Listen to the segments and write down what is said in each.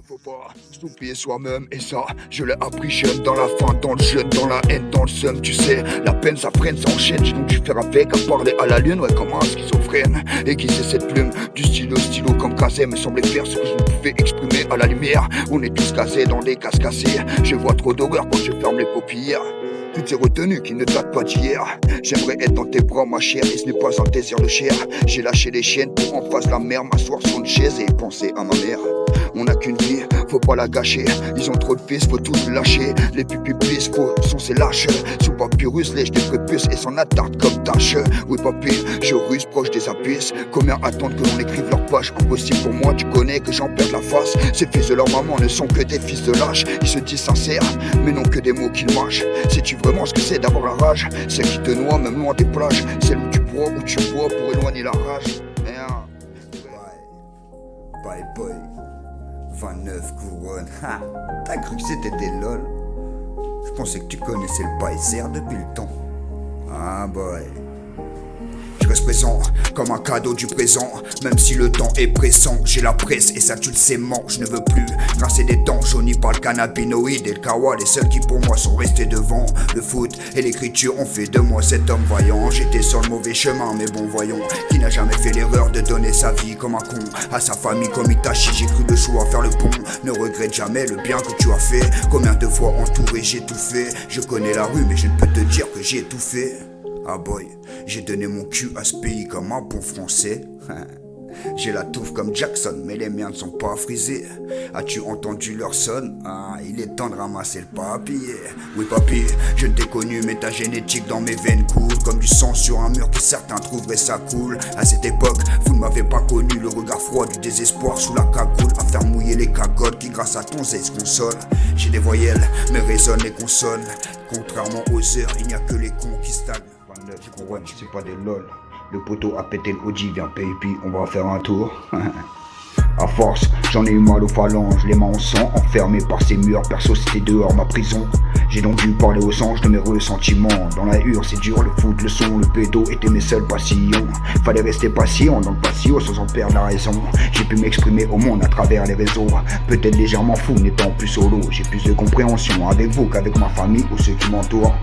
faut pas s'oublier soi-même et ça, je l'ai appris jeune. Dans la faim, dans le jeûne, dans la haine, dans le seum. Tu sais, la peine ça freine, ça enchaîne. J'ai donc dû faire avec, à parler à la lune. Ouais, comme un schizophrène, aiguiser cette plume. Du stylo comme casé me semblait faire ce que je ne pouvais exprimer à la lumière. On est tous casés dans des cases cassées. Je vois trop d'horreur quand je ferme les paupières. Toutes ces retenues qui ne datent pas d'hier. J'aimerais être dans tes bras ma chère, et ce n'est pas un désir de chair. J'ai lâché les chiennes pour en face la mer, m'asseoir sur une chaise et penser à ma mère. On n'a qu'une vie, faut pas la gâcher. Ils ont trop de fils, faut tous lâcher. Les pupilles plissent, faut sont lâches. Sous papyrus, lèche des prépuces et s'en attarde comme tâche. Oui papy, je ruse proche des abysses. Combien attendent que l'on écrive leur page? Impossible pour moi, tu connais que j'en perds la face. Ces fils de leur maman ne sont que des fils de lâches. Ils se disent sincères, mais non que des mots qu'ils mâchent. Sais-tu vraiment ce que c'est d'avoir la rage? Celle qui te noie même loin des plages. Celle où tu bois pour éloigner la rage. Merde. Bye boy, 29 couronnes. Ha, t'as cru que c'était des lol? Je pensais que tu connaissais le baiser depuis le temps. Ah boy. Je reste présent comme un cadeau du présent. Même si le temps est pressant, j'ai la presse et ça tu le sais, man. Je ne veux plus grincer des dents jaunis par le cannabinoïde et le kawa. Les seuls qui pour moi sont restés devant. Le foot et l'écriture ont fait de moi cet homme vaillant. J'étais sur le mauvais chemin, mais bon voyons. Qui n'a jamais fait l'erreur de donner sa vie comme un con à sa famille comme Itachi? J'ai cru le choix à faire le pont. Ne regrette jamais le bien que tu as fait. Combien de fois entouré j'ai tout fait. Je connais la rue mais je ne peux te dire que j'ai tout fait. Ah boy, j'ai donné mon cul à ce pays comme un bon français. J'ai la touffe comme Jackson, mais les miens ne sont pas frisés. As-tu entendu leur son? Ah, il est temps de ramasser le papier. Oui papy, je ne t'ai connu, mais ta génétique dans mes veines coule comme du sang sur un mur que certains trouveraient ça cool. À cette époque, vous ne m'avez pas connu, le regard froid du désespoir sous la cagoule, à faire mouiller les cagottes qui grâce à ton zèle se consolent. J'ai des voyelles, mais résonnent les consonnes. Contrairement aux heures, il n'y a que les cons qui stagnent. 29 couronnes, c'est pas des lol. Le poteau a pété le Audi, viens baby, on va faire un tour. À force, j'en ai eu mal aux phalanges, les mains en sang, enfermées par ces murs, perso c'était dehors ma prison. J'ai donc dû parler aux anges de mes ressentiments. Dans la hure c'est dur, le foot, le son, le pédo étaient mes seuls passillons. Fallait rester patient dans le patio sans en perdre la raison. J'ai pu m'exprimer au monde à travers les réseaux. Peut-être légèrement fou n'étant plus solo. J'ai plus de compréhension avec vous qu'avec ma famille ou ceux qui m'entourent.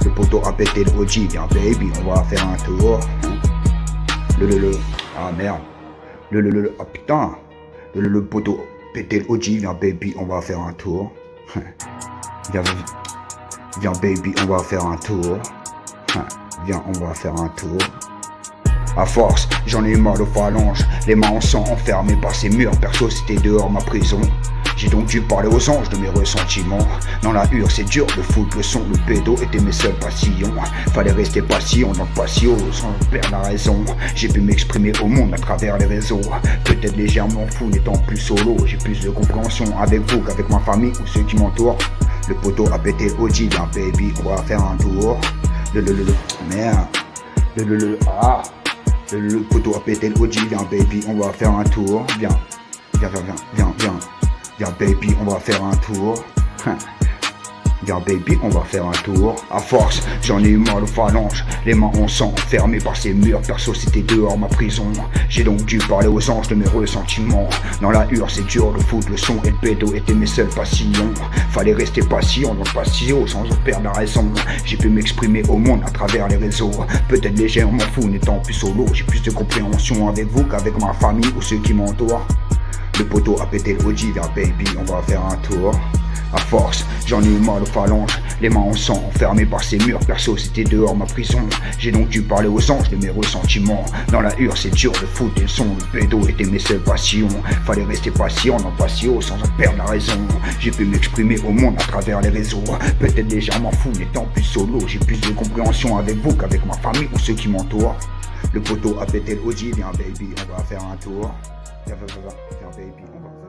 Le poteau a pété le OG, viens baby, on va faire un tour. Ah merde. Ah putain. Le poteau pété le OG, viens baby, on va faire un tour. Viens baby, on va faire un tour. Viens, on va faire un tour. À force, j'en ai eu mal aux phalanges, les mains en sang enfermées par ces murs, perso c'était dehors ma prison. J'ai donc dû parler aux anges de mes ressentiments. Dans la hure c'est dur, le foot, le son, le pédo étaient mes seuls passillons. Fallait rester patient dans le patio sans perdre la raison. J'ai pu m'exprimer au monde à travers les réseaux. Peut-être légèrement fou n'étant plus solo. J'ai plus de compréhension avec vous qu'avec ma famille ou ceux qui m'entourent. Le poteau a pété le OG, viens baby, on va faire un tour. Merde. Le poteau a pété le OG, viens baby, on va faire un tour. Viens baby, on va faire un tour. Viens baby, on va faire un tour. À force, j'en ai eu mal aux phalanges, les mains en sang enfermées par ces murs, perso c'était dehors ma prison. J'ai donc dû parler aux anges de mes ressentiments. Dans la hure c'est dur, le foot, le son et le pédo étaient mes seuls passillons. Fallait rester patient dans le patio sans en perdre la raison. J'ai pu m'exprimer au monde à travers les réseaux. Peut-être légèrement fou n'étant plus solo. J'ai plus de compréhension avec vous qu'avec ma famille ou ceux qui m'entourent. Le poteau a pété le OG, viens baby, on va faire un tour. À force, j'en ai eu mal aux phalanges, les mains en sang enfermées par ces murs, perso c'était dehors ma prison. J'ai donc dû parler aux anges de mes ressentiments. Dans la hure c'est dur, le foot et le son, le pédo étaient mes seuls passions. Fallait rester patient dans le patio sans en perdre la raison. J'ai pu m'exprimer au monde à travers les réseaux. Peut-être légèrement fou n'étant plus solo. J'ai plus de compréhension avec vous qu'avec ma famille ou ceux qui m'entourent. Le poteau a pété le OG, viens baby, on va faire un tour. Viens baby, on va faire.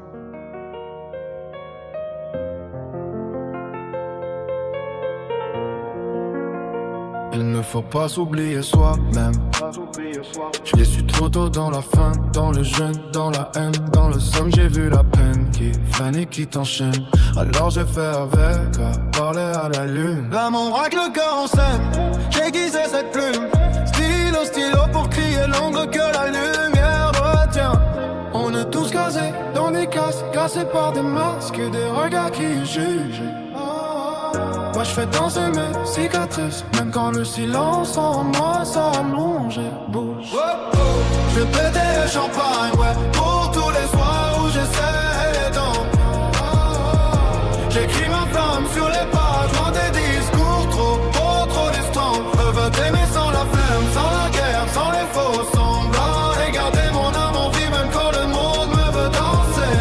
Il ne faut pas s'oublier soi-même. Je l'ai su trop tôt dans la faim, dans le jeûne, dans la haine, dans le somme. J'ai vu la peine qui freine et qui t'enchaîne. Alors j'ai fait avec, à parler à la lune. L'amour braque le cœur en scène, j'ai aiguisé cette plume. Stylo pour crier l'ombre que la lumière retient. On est tous casés dans des cases cicatrices cassées par des masques et des regards qui jugent. Moi je fais danser mes cicatrices, même quand le silence en moi s'allonge et bouge. Je vais péter le champagne, ouais, pour tous les soirs où j'essaie les dents. J'écris ma flamme sur les pages, dans des discours trop beaux, trop distants. Je veux t'aimer sans la flemme, sans la guerre, sans les faux semblants. Et garder mon âme en vie même quand le monde me veut danser.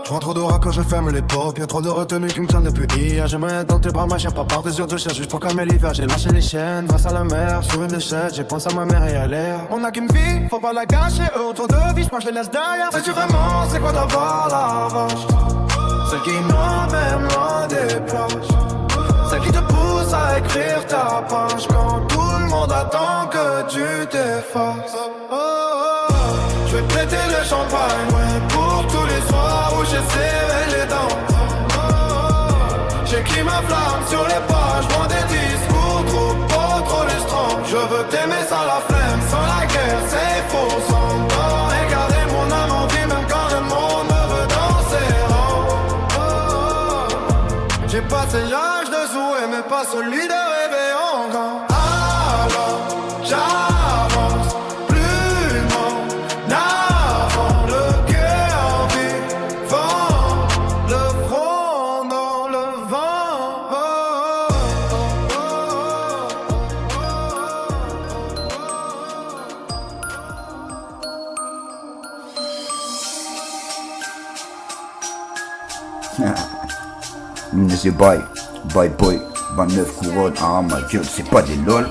J'prends trop d'aura quand je ferme les portes. Y'a trop de retenue qui me tiennent depuis hier. J'aimerais être dans tes bras, ma chien, pas par des yeux de cherche. Juste pour calmer l'hiver, j'ai lâché les chaînes face à la mer, sur une échelle, j'ai pensé à ma mère et à l'air. On a qu'une vie, faut pas la gâcher. Eux autour de vie, moi je les laisse derrière. Sais-tu vraiment c'est quoi d'avoir la vache? Celle qui noie même loin des plages. Celle qui te pousse à écrire ta page quand tout le monde attend que tu t'effaces. Je vais péter le champagne, ouais, pour tous les soirs où j'essaie les dents. J'écris ma flamme sur les pages, loin des discours trop beaux, trop distrants. Je veux t'aimer sans la flemme, sans la guerre, c'est faux semblants. Et garder mon âme en vie même quand le monde me veut danser. J'ai passé l'âge de jouer mais pas celui de rêver encore. Alors j'avance, plus m'en avant, le cœur vivant, le front dans le vent. Nous c'est bye boy, 29 couronnes, ah ma gueule, c'est pas des lol.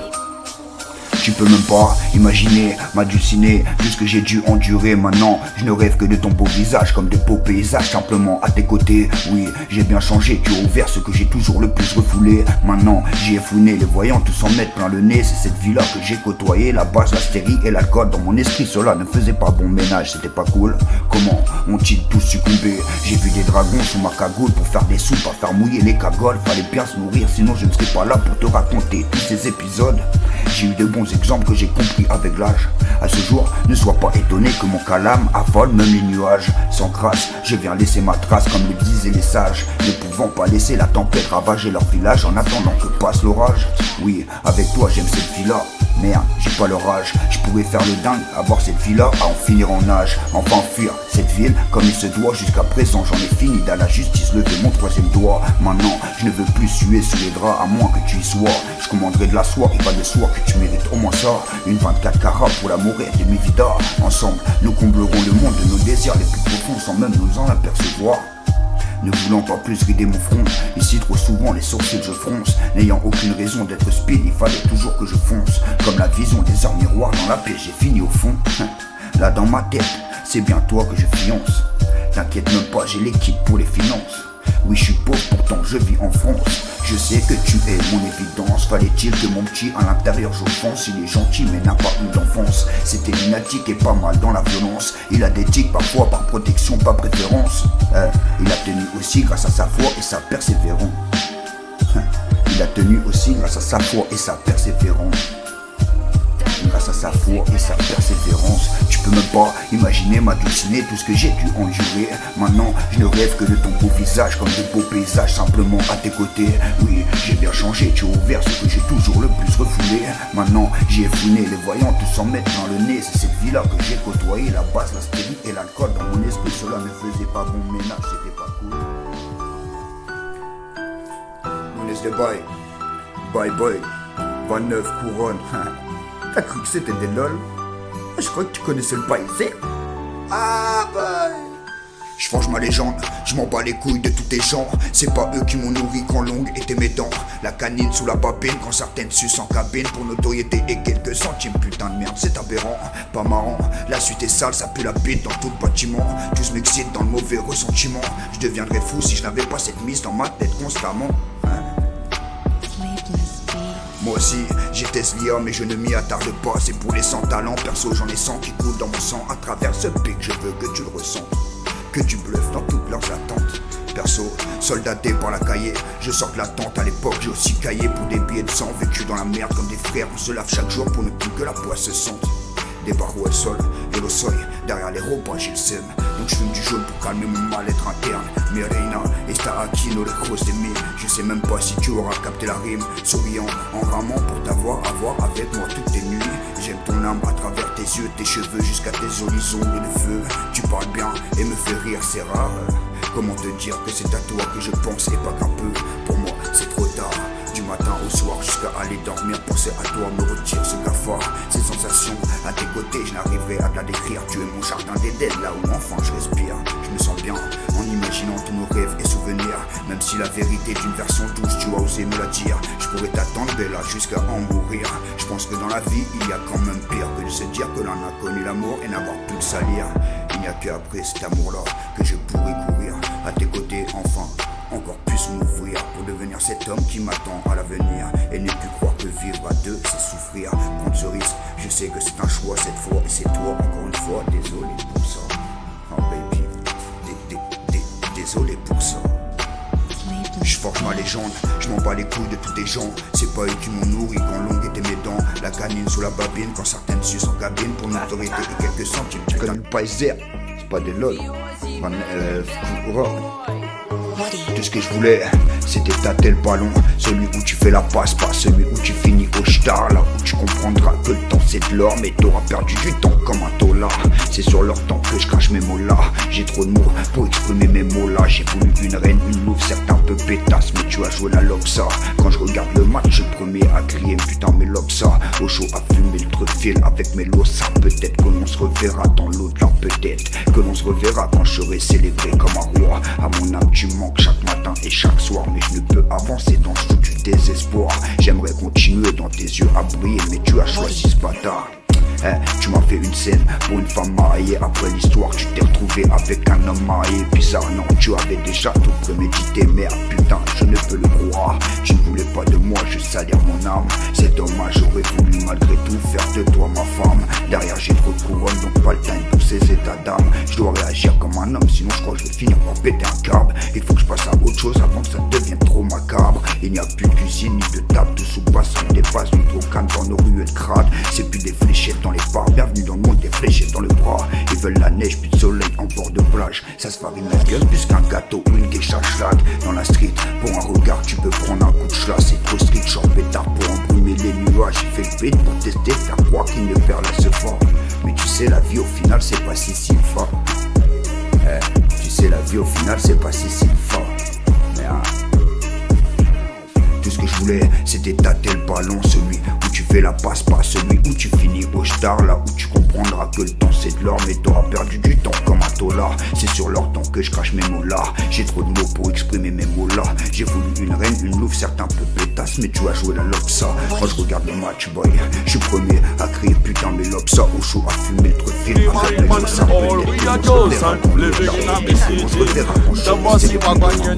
Tu peux même pas imaginer m'halluciner tout ce que j'ai dû endurer. Maintenant je ne rêve que de ton beau visage, comme de beaux paysages simplement à tes côtés. Oui j'ai bien changé, tu as ouvert ce que j'ai toujours le plus refoulé. Maintenant j'y ai fouiné, les voyants tous s'en mettent plein le nez. C'est cette vie là que j'ai côtoyé, la base, la stérie et l'alcool dans mon esprit. Cela ne faisait pas bon ménage, c'était pas cool. Comment ont-ils tous succombé? J'ai vu des dragons sous ma cagoule pour faire des sous, pas faire mouiller les cagoles. Fallait bien se nourrir, sinon je ne serais pas là pour te raconter tous ces épisodes. J'ai eu de bons exemples que j'ai compris avec l'âge. À ce jour, ne sois pas étonné que mon calame affole même les nuages. Sans grâce, je viens laisser ma trace comme le disaient les sages, ne pouvant pas laisser la tempête ravager leur village en attendant que passe l'orage. Oui, avec toi j'aime cette vie-là. Merde, j'ai pas leur âge, je pourrais faire le dingue, avoir cette vie-là, à en finir en âge. Enfin fuir cette ville comme il se doit. Jusqu'à présent j'en ai fini dans la justice, lever mon troisième doigt. Maintenant je ne veux plus suer sous les draps à moins que tu y sois. Je commanderai de la soie, il va de soi que tu mérites au moins ça. Une 24 carats pour l'amour et de mi vida. Ensemble nous comblerons le monde de nos désirs les plus profonds sans même nous en apercevoir. Ne voulant pas plus rider mon front, ici trop souvent les sourcils je fronce. N'ayant aucune raison d'être speed, il fallait toujours que je fonce. Comme la vision des heures miroirs dans la paix, j'ai fini au fond. Là dans ma tête, c'est bien toi que je fiance. T'inquiète même pas, j'ai l'équipe pour les finances. Oui je suis pauvre pourtant je vis en France. Je sais que tu es mon évidence. Fallait-il que mon petit à l'intérieur j'offense? Il est gentil mais n'a pas eu d'enfance. C'était lunatique et pas mal dans la violence. Il a des tics parfois par protection, pas préférence. Il a tenu aussi grâce à sa foi et sa persévérance. Il a tenu aussi grâce à sa foi et sa persévérance. Grâce à sa foi et sa persévérance. Tu peux même pas imaginer m'adouciner tout ce que j'ai dû endurer. Maintenant je ne rêve que de ton beau visage, comme de beaux paysages simplement à tes côtés. Oui j'ai bien changé, tu as ouvert ce que j'ai toujours le plus refoulé. Maintenant j'y ai fouiné, les voyants tous s'en mettent dans le nez. C'est cette vie là que j'ai côtoyé, la base, la stérie et l'alcool dans mon esprit. Cela ne faisait pas bon ménage, c'était pas cool. On est the bye boy, 29 couronnes. T'as cru que c'était des lol? Je crois que tu connaissais le paysé. Ah bah. Je forge ma légende, je m'en bats les couilles de tous tes gens. C'est pas eux qui m'ont nourri quand longue étaient mes dents. La canine sous la babine quand certaines sucent en cabine. Pour notoriété et quelques centimes, putain de merde c'est aberrant. Pas marrant, la suite est sale, ça pue la bite dans tout le bâtiment. Tous m'excitent dans le mauvais ressentiment. Je deviendrais fou si je n'avais pas cette mise dans ma tête constamment. Moi aussi, j'étais lié mais je ne m'y attarde pas. C'est pour les 100 talents, perso j'en ai 100 qui coulent dans mon sang. À travers ce pic, je veux que tu le ressentes, que tu bluffes dans toutes leurs attentes. Perso, soldaté par la cahier, je sors de la tente à l'époque, j'ai aussi caillé pour des billets de sang, vécu dans la merde comme des frères, on se lave chaque jour pour ne plus que la poisse se sente. Des barreaux au sol, et le seuil, derrière les repas j'ai le seum. Donc je fume du jaune pour calmer mon mal-être interne. Mi reina, esta aquí no lejos de mí. Je sais même pas si tu auras capté la rime. Souriant, en ramant pour t'avoir, avoir avec moi toutes tes nuits. J'aime ton âme à travers tes yeux, tes cheveux, jusqu'à tes horizons et le feu. Tu parles bien et me fais rire, c'est rare. Comment te dire que c'est à toi que je pense et pas qu'un peu. Pour moi c'est trop tard. Du matin au soir jusqu'à aller dormir, penser à toi me retire ce cafard. Ces sensations à tes côtés, je n'arriverai à te la décrire. Tu es mon jardin d'Éden, là où enfin je respire. Je me sens bien en imaginant tous nos rêves et souvenirs. Même si la vérité d'une version douce, tu as osé me la dire. Je pourrais t'attendre Bella jusqu'à en mourir. Je pense que dans la vie il y a quand même pire que de se dire que l'on a connu l'amour et n'avoir pu le salir. Il n'y a qu'après cet amour là que je pourrais courir à tes côtés enfin. Encore plus m'ouvrir pour devenir cet homme qui m'attend à l'avenir. Et ne plus croire que vivre à deux c'est souffrir. Prendre ce risque, je sais que c'est un choix cette fois. Et c'est toi encore une fois, désolé pour ça. Oh baby, désolé pour ça. Je forge ma légende, je m'en bats les couilles de tous tes gens. C'est pas eux qui m'ont nourri quand longue étaient mes dents. La canine sous la babine quand certaines sucent en cabine. Pour l'autorité et quelques centimes. Tu connais le Paiser, c'est pas des lol. Tout ce que je voulais, c'était tâter le ballon. Celui où tu fais la passe, pas celui où tu finis au star. Là où tu comprendras que le temps c'est de l'or. Mais t'auras perdu du temps comme un tolard. C'est sur leur temps que je crache mes mots là. J'ai trop de mots pour exprimer mes mots là. J'ai voulu une reine, une louve, certes un peu pétasse. Mais tu as joué la loxa. Quand je regarde le match, je premier à crier putain mais loxa. Au chaud à fumer le trufil avec mes lots. Peut-être que l'on se reverra dans l'au-delà. Peut-être que l'on se reverra quand je serai célébré comme un roi. À mon âme tu manques chaque matin et chaque soir. Mais je ne peux avancer dans ce foutu désespoir. J'aimerais continuer dans tes yeux à briller. Mais tu as choisi ce bâtard. Tu m'as fait une scène pour une femme mariée. Après l'histoire tu t'es retrouvé avec un homme marié. Bizarre non, tu avais déjà tout prémédité. Merde putain, je ne peux le croire. Tu ne voulais pas de moi, je salir mon âme. C'est dommage, j'aurais voulu malgré tout faire de toi ma femme. Derrière j'ai trop de couronne, donc pas le temps pour ces états d'âme. Je dois réagir comme un homme, sinon je crois que je vais finir par péter un câble. Il faut que je passe à autre chose avant que ça devienne trop macabre. Il n'y a plus de cuisine ni de table de soupe, on dépasse notre canne dans nos ruelles crades. C'est plus des fléchettes dans les bars, bienvenue dans le monde des fléchettes dans le bras. Ils veulent la neige, plus de soleil en bord de plage. Ça se farine la gueule plus qu'un gâteau ou une geisha schlag. Dans la street, pour un regard tu peux prendre un coup de chlasse. C'est trop street, j'en pétard pour embrumer les nuages. J'ai fait le beat pour tester, faire croire qu'il ne perd la se fort. Mais tu sais la vie au final c'est pas si fort. Tu sais la vie au final c'est pas si fort. Mais tout ce que je voulais c'était tâter le ballon. Celui où tu fais la passe, pas celui où tu finis au star. Là où tu comprendras que le temps c'est de l'or. Mais t'auras perdu du temps comme un tolard. C'est sur leur temps que je crache mes mots là. J'ai trop de mots pour exprimer mes mots là. J'ai voulu une reine, une louve, certes un peu pétasse. Mais tu as joué la loxa. Quand je regarde le match boy, je suis premier à crier putain mais loxa. Au chaud à fumer le trufil. Avec mes lots ça peut l'être. On se reverra quand je serai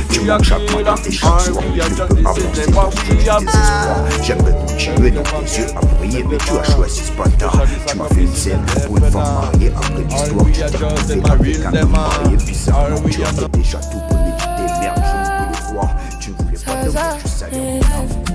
tu manques chaque matin et chaque soir. Je ne peux avancer dans ce désespoir. J'aimerais continuer dans tes yeux à briller. Mais tu as choisi ce bâtard. Tu m'as fait une scène pour une femme mariée. Après l'histoire tu t'es retrouvé avec un homme marié. Bizarrement tu avais déjà tout prémédité. Merde je ne peux le croire. Tu ne voulais pas de moi, tu salais mon âme.